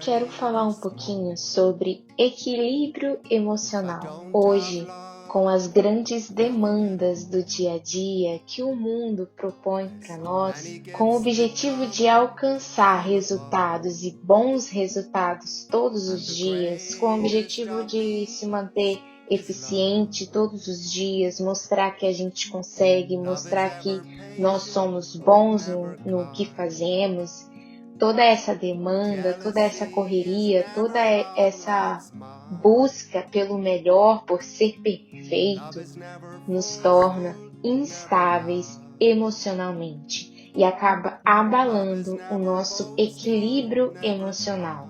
Quero falar um pouquinho sobre equilíbrio emocional. Hoje, com as grandes demandas do dia a dia que o mundo propõe para nós, com o objetivo de alcançar resultados e bons resultados todos os dias, com o objetivo de se manter eficiente todos os dias, mostrar que a gente consegue, mostrar que nós somos bons no que fazemos. Toda essa demanda, toda essa correria, toda essa busca pelo melhor, por ser perfeito, nos torna instáveis emocionalmente e acaba abalando o nosso equilíbrio emocional.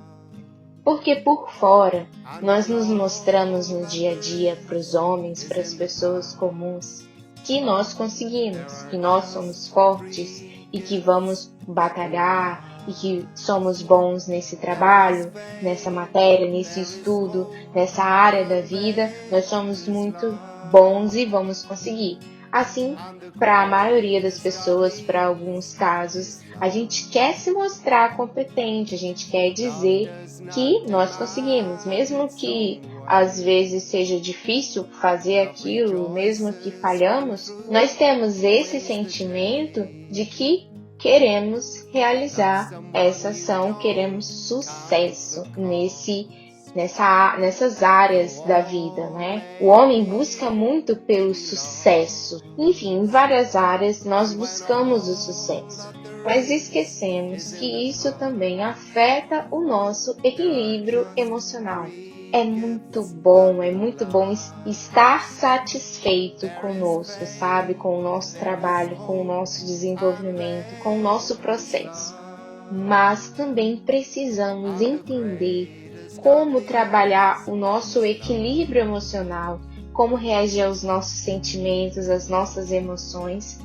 Porque por fora, nós nos mostramos no dia a dia para os homens, para as pessoas comuns, que nós conseguimos, que nós somos fortes e que vamos batalhar e que somos bons nesse trabalho, nessa matéria, nesse estudo, nessa área da vida, nós somos muito bons e vamos conseguir. Assim, para a maioria das pessoas, para alguns casos, a gente quer se mostrar competente, a gente quer dizer que nós conseguimos, mesmo que às vezes seja difícil fazer aquilo, mesmo que falhamos, nós temos esse sentimento de que queremos realizar essa ação, queremos sucesso nessas áreas da vida, né? O homem busca muito pelo sucesso. Enfim, em várias áreas nós buscamos o sucesso, mas esquecemos que isso também afeta o nosso equilíbrio emocional. É muito bom estar satisfeito conosco, sabe? Com o nosso trabalho, com o nosso desenvolvimento, com o nosso processo. Mas também precisamos entender como trabalhar o nosso equilíbrio emocional, como reagir aos nossos sentimentos, às nossas emoções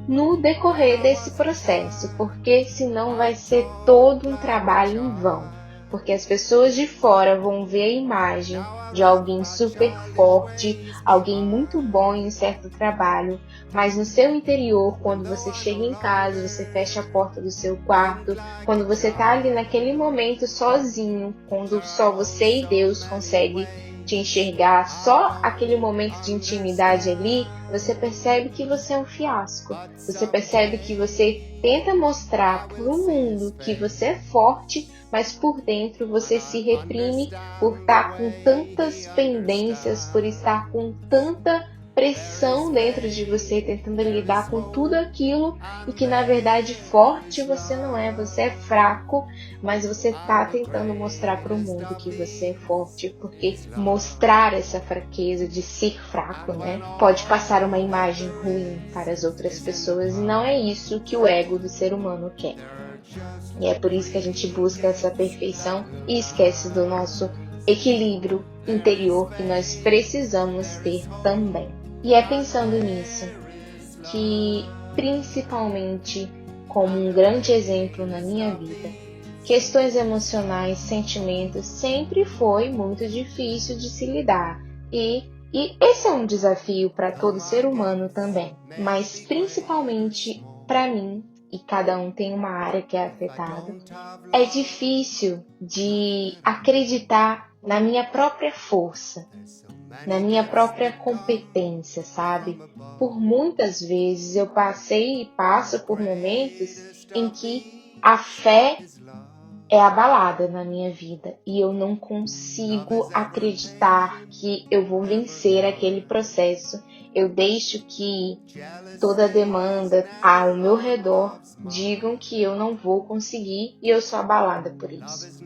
no decorrer desse processo, porque senão vai ser todo um trabalho em vão. Porque as pessoas de fora vão ver a imagem de alguém super forte, alguém muito bom em um certo trabalho, mas no seu interior, quando você chega em casa, você fecha a porta do seu quarto, quando você está ali naquele momento sozinho, quando só você e Deus conseguem te enxergar, só aquele momento de intimidade ali, você percebe que você é um fiasco. Você percebe que você tenta mostrar para o mundo que você é forte, mas por dentro você se reprime por estar com tantas pendências, por estar com tanta pressão dentro de você, tentando lidar com tudo aquilo e que na verdade forte você não é, você é fraco, mas você está tentando mostrar para o mundo que você é forte, porque mostrar essa fraqueza de ser fraco, né, pode passar uma imagem ruim para as outras pessoas e não é isso que o ego do ser humano quer. E é por isso que a gente busca essa perfeição e esquece do nosso equilíbrio interior que nós precisamos ter também. E é pensando nisso que, principalmente como um grande exemplo na minha vida, questões emocionais, sentimentos, sempre foi muito difícil de se lidar. E esse é um desafio para todo ser humano também, mas principalmente para mim, e cada um tem uma área que é afetada, é difícil de acreditar na minha própria força, na minha própria competência, sabe? Por muitas vezes eu passei e passo por momentos em que a fé é abalada na minha vida e eu não consigo acreditar que eu vou vencer aquele processo. Eu deixo que toda a demanda ao meu redor digam que eu não vou conseguir e eu sou abalada por isso.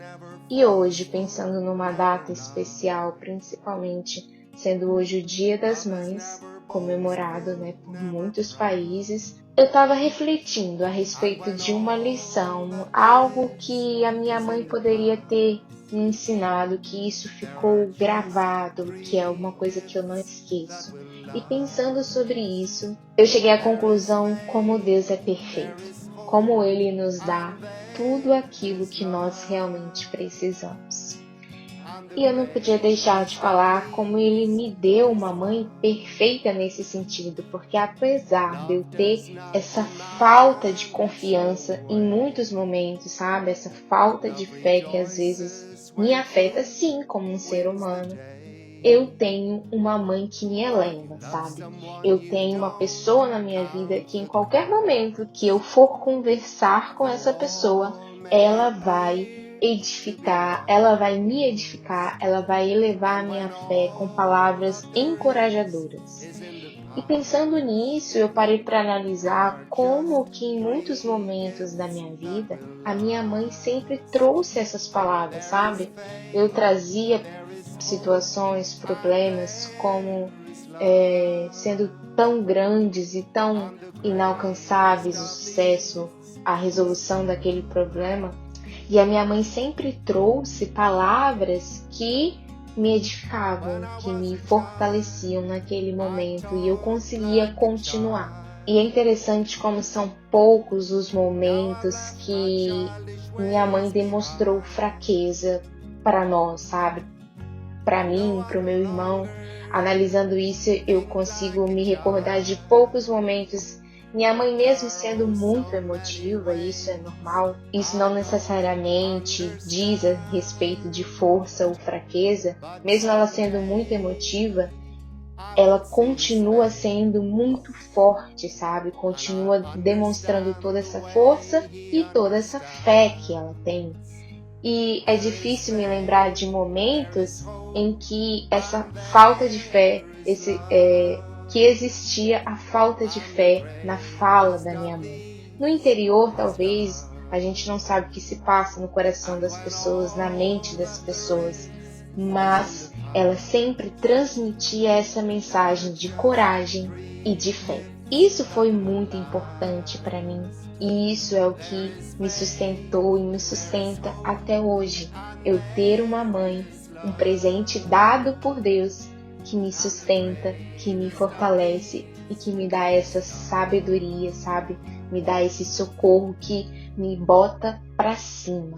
E hoje, pensando numa data especial, principalmente sendo hoje o Dia das Mães, comemorado, né, por muitos países, eu estava refletindo a respeito de uma lição, algo que a minha mãe poderia ter me ensinado, que isso ficou gravado, que é uma coisa que eu não esqueço. E pensando sobre isso, eu cheguei à conclusão como Deus é perfeito, como Ele nos dá tudo aquilo que nós realmente precisamos. E eu não podia deixar de falar como ele me deu uma mãe perfeita nesse sentido, porque apesar de eu ter essa falta de confiança em muitos momentos, sabe? Essa falta de fé que às vezes me afeta sim como um ser humano, eu tenho uma mãe que me eleva, sabe? Eu tenho uma pessoa na minha vida que em qualquer momento que eu for conversar com essa pessoa, ela vai edificar, ela vai me edificar, ela vai elevar a minha fé com palavras encorajadoras. E pensando nisso, eu parei para analisar como que em muitos momentos da minha vida, a minha mãe sempre trouxe essas palavras, sabe? Eu trazia situações, problemas como sendo tão grandes e tão inalcançáveis o sucesso, a resolução daquele problema. E a minha mãe sempre trouxe palavras que me edificavam, que me fortaleciam naquele momento e eu conseguia continuar. E é interessante como são poucos os momentos que minha mãe demonstrou fraqueza para nós, sabe? Para mim, para o meu irmão. Analisando isso, eu consigo me recordar de poucos momentos. Minha mãe, mesmo sendo muito emotiva, isso é normal, isso não necessariamente diz a respeito de força ou fraqueza, mesmo ela sendo muito emotiva, ela continua sendo muito forte, sabe? Continua demonstrando toda essa força e toda essa fé que ela tem. E é difícil me lembrar de momentos em que essa falta de fé, que existia a falta de fé na fala da minha mãe. No interior, talvez, a gente não sabe o que se passa no coração das pessoas, na mente das pessoas, mas ela sempre transmitia essa mensagem de coragem e de fé. Isso foi muito importante para mim e isso é o que me sustentou e me sustenta até hoje. Eu ter uma mãe, um presente dado por Deus que me sustenta, que me fortalece e que me dá essa sabedoria, sabe? Me dá esse socorro que me bota para cima.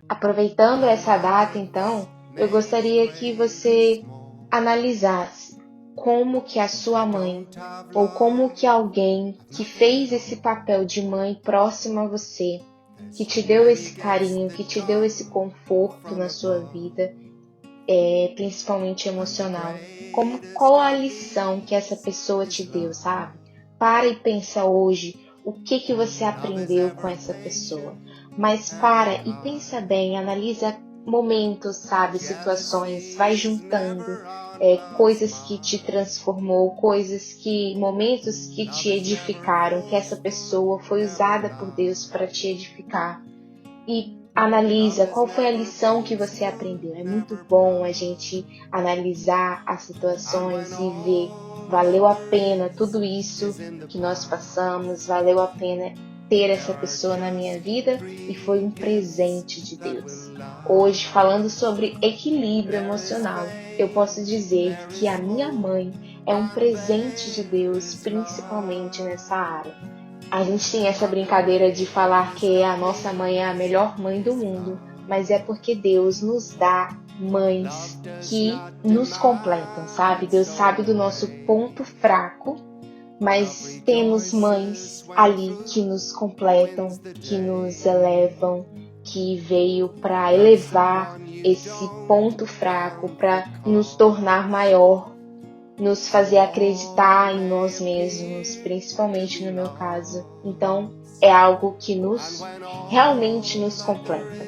Aproveitando essa data, então, eu gostaria que você analisasse como que a sua mãe ou como que alguém que fez esse papel de mãe próximo a você, que te deu esse carinho, que te deu esse conforto na sua vida, principalmente emocional, qual a lição que essa pessoa te deu, sabe? Para e pensa hoje o que você aprendeu com essa pessoa. Mas para e pensa bem, analisa momentos, sabe, situações, vai juntando coisas que te transformou, momentos que te edificaram, que essa pessoa foi usada por Deus para te edificar. E analisa qual foi a lição que você aprendeu. É muito bom a gente analisar as situações e ver, valeu a pena tudo isso que nós passamos, valeu a pena ter essa pessoa na minha vida e foi um presente de Deus. Hoje, falando sobre equilíbrio emocional, eu posso dizer que a minha mãe é um presente de Deus, principalmente nessa área. A gente tem essa brincadeira de falar que a nossa mãe é a melhor mãe do mundo, mas é porque Deus nos dá mães que nos completam, sabe? Deus sabe do nosso ponto fraco, mas temos mães ali que nos completam, que nos elevam, que veio para elevar esse ponto fraco, para nos tornar maior, nos fazer acreditar em nós mesmos, principalmente no meu caso. Então, é algo que realmente nos completa.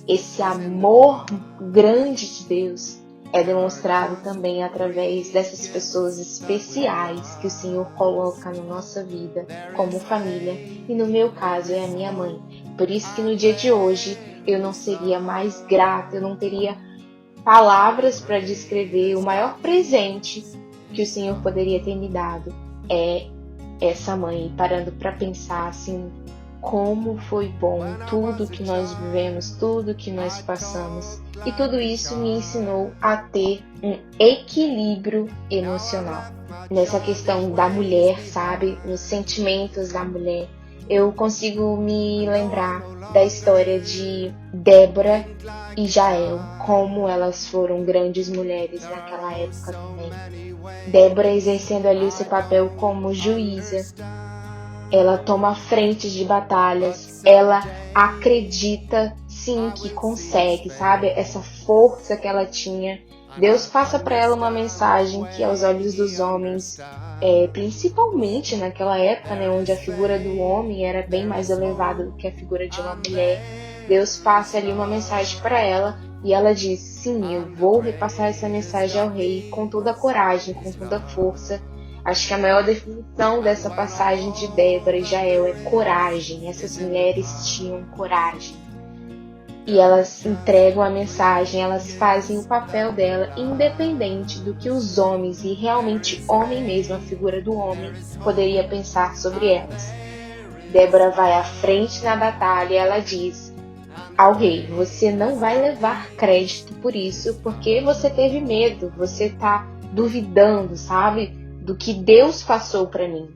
Esse amor grande de Deus é demonstrado também através dessas pessoas especiais que o Senhor coloca na nossa vida como família, e no meu caso é a minha mãe. Por isso que no dia de hoje eu não seria mais grata, eu não teria palavras para descrever o maior presente que o Senhor poderia ter me dado é essa mãe. Parando para pensar assim, como foi bom tudo que nós vivemos, tudo que nós passamos. E tudo isso me ensinou a ter um equilíbrio emocional. Nessa questão da mulher, sabe? Nos sentimentos da mulher. eu consigo me lembrar da história de Débora e Jael, como elas foram grandes mulheres naquela época também. Débora exercendo ali o seu papel como juíza. Ela toma a frente de batalhas, ela acredita sim que consegue, sabe? Essa força que ela tinha. Deus passa para ela uma mensagem que aos olhos dos homens, principalmente naquela época, né, onde a figura do homem era bem mais elevada do que a figura de uma mulher, Deus passa ali uma mensagem para ela e ela diz, sim, eu vou repassar essa mensagem ao rei com toda a coragem, com toda a força. Acho que a maior definição dessa passagem de Débora e Jael é coragem. Essas mulheres tinham coragem. E elas entregam a mensagem, elas fazem o papel dela, independente do que os homens, e realmente homem mesmo, a figura do homem, poderia pensar sobre elas. Débora vai à frente na batalha e ela diz ao rei, você não vai levar crédito por isso, porque você teve medo, você está duvidando, sabe, do que Deus passou para mim.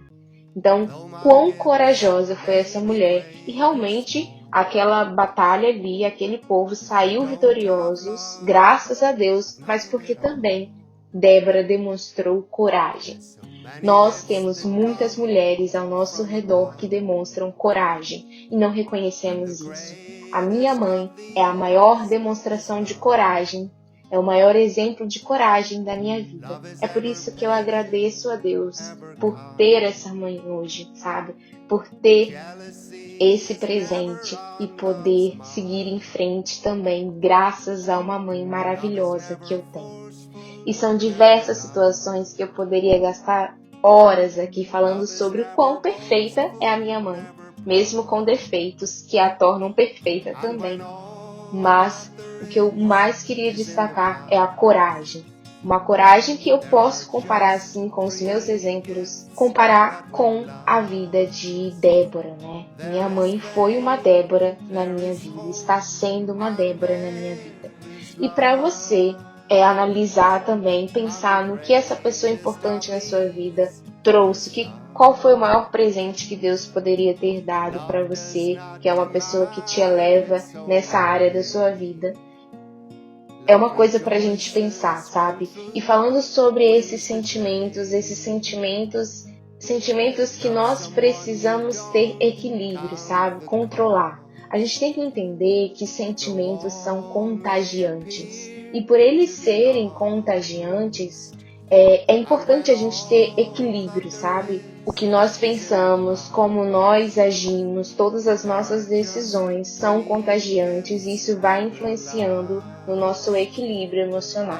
Então, quão corajosa foi essa mulher, e realmente aquela batalha ali, aquele povo saiu vitoriosos, graças a Deus, mas porque também Débora demonstrou coragem. Nós temos muitas mulheres ao nosso redor que demonstram coragem e não reconhecemos isso. A minha mãe é a maior demonstração de coragem, é o maior exemplo de coragem da minha vida. É por isso que eu agradeço a Deus por ter essa mãe hoje, sabe? Por ter esse presente e poder seguir em frente também, graças a uma mãe maravilhosa que eu tenho. E são diversas situações que eu poderia gastar horas aqui falando sobre o quão perfeita é a minha mãe, mesmo com defeitos que a tornam perfeita também. Mas o que eu mais queria destacar é a coragem. Uma coragem que eu posso comparar assim com os meus exemplos, comparar com a vida de Débora, né? Minha mãe foi uma Débora na minha vida, está sendo uma Débora na minha vida. E para você analisar também, pensar no que essa pessoa importante na sua vida trouxe, qual foi o maior presente que Deus poderia ter dado para você, que é uma pessoa que te eleva nessa área da sua vida. É uma coisa para a gente pensar, sabe? E falando sobre esses sentimentos que nós precisamos ter equilíbrio, sabe? Controlar. A gente tem que entender que sentimentos são contagiantes. E por eles serem contagiantes, é importante a gente ter equilíbrio, sabe? O que nós pensamos, como nós agimos, todas as nossas decisões são contagiantes e isso vai influenciando no nosso equilíbrio emocional.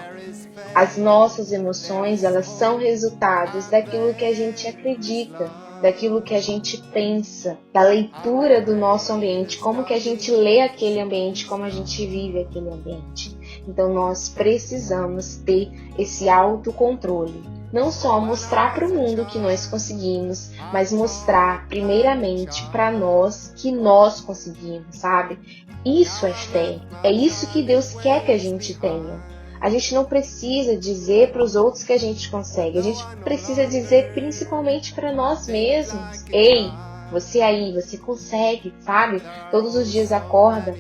As nossas emoções, elas são resultados daquilo que a gente acredita, daquilo que a gente pensa, da leitura do nosso ambiente, como que a gente lê aquele ambiente, como a gente vive aquele ambiente. Então nós precisamos ter esse autocontrole. Não só mostrar para o mundo que nós conseguimos, mas mostrar primeiramente para nós que nós conseguimos, sabe? Isso é fé. É isso que Deus quer que a gente tenha. A gente não precisa dizer para os outros que a gente consegue. A gente precisa dizer principalmente para nós mesmos. Ei, você aí, você consegue, sabe? Todos os dias acorda,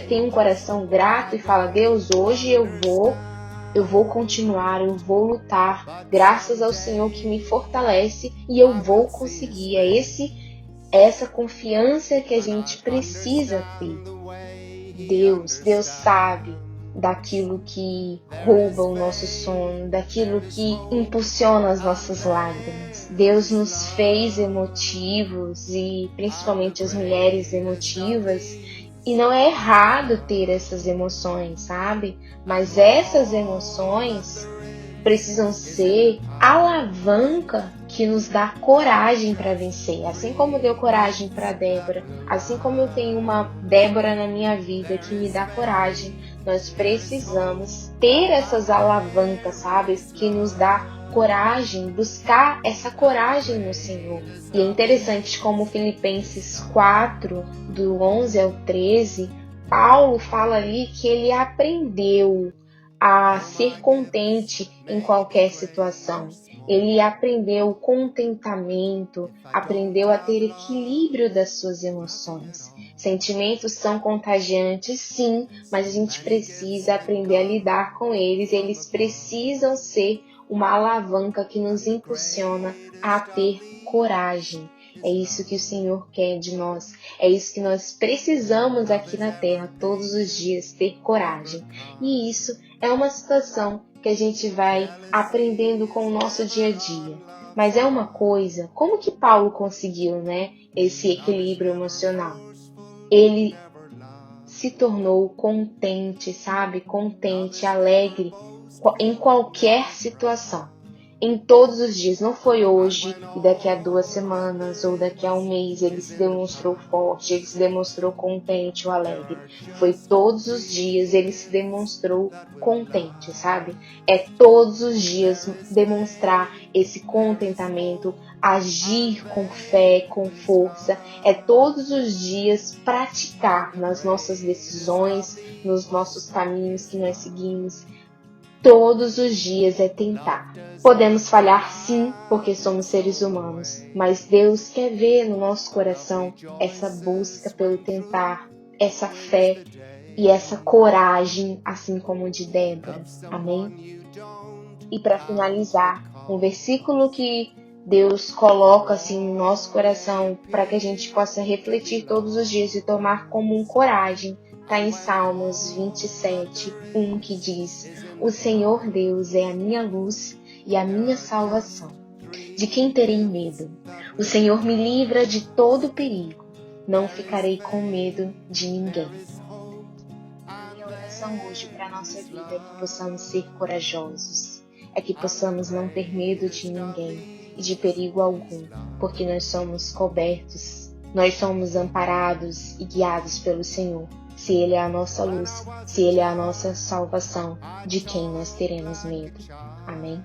tem um coração grato e fala, Deus, hoje eu vou continuar, eu vou lutar, graças ao Senhor que me fortalece e eu vou conseguir. Essa confiança que a gente precisa ter. Deus sabe daquilo que rouba o nosso sono, daquilo que impulsiona as nossas lágrimas. Deus nos fez emotivos e principalmente as mulheres emotivas. E não é errado ter essas emoções, sabe? Mas essas emoções precisam ser alavanca que nos dá coragem para vencer. Assim como deu coragem para Débora, assim como eu tenho uma Débora na minha vida que me dá coragem, nós precisamos ter essas alavancas, sabe? Que nos dá coragem, buscar essa coragem no Senhor. E é interessante como Filipenses 4, do 11 ao 13, Paulo fala ali que ele aprendeu a ser contente em qualquer situação. Ele aprendeu contentamento, aprendeu a ter equilíbrio das suas emoções. Sentimentos são contagiantes, sim, mas a gente precisa aprender a lidar com eles. Eles precisam ser uma alavanca que nos impulsiona a ter coragem. É isso que o Senhor quer de nós. É isso que nós precisamos aqui na Terra todos os dias, ter coragem. E isso é uma situação que a gente vai aprendendo com o nosso dia a dia. Mas é uma coisa, como que Paulo conseguiu, né, esse equilíbrio emocional? Ele se tornou contente, sabe? Contente, alegre em qualquer situação. Em todos os dias, não foi hoje e daqui a 2 semanas ou daqui a um mês ele se demonstrou forte, ele se demonstrou contente ou alegre. Foi todos os dias ele se demonstrou contente, sabe? É todos os dias demonstrar esse contentamento, agir com fé, com força. É todos os dias praticar nas nossas decisões, nos nossos caminhos que nós seguimos. Todos os dias é tentar. Podemos falhar sim, porque somos seres humanos, mas Deus quer ver no nosso coração essa busca pelo tentar, essa fé e essa coragem, assim como de Débora. Amém? E para finalizar, um versículo que Deus coloca assim no nosso coração para que a gente possa refletir todos os dias e tomar como coragem, está em Salmos 27:1, que diz: O Senhor Deus é a minha luz e a minha salvação. De quem terei medo? O Senhor me livra de todo perigo. Não ficarei com medo de ninguém. A minha oração hoje para a nossa vida é que possamos ser corajosos, é que possamos não ter medo de ninguém e de perigo algum, porque nós somos cobertos, nós somos amparados e guiados pelo Senhor. Se Ele é a nossa luz, se Ele é a nossa salvação, de quem nós teremos medo? Amém?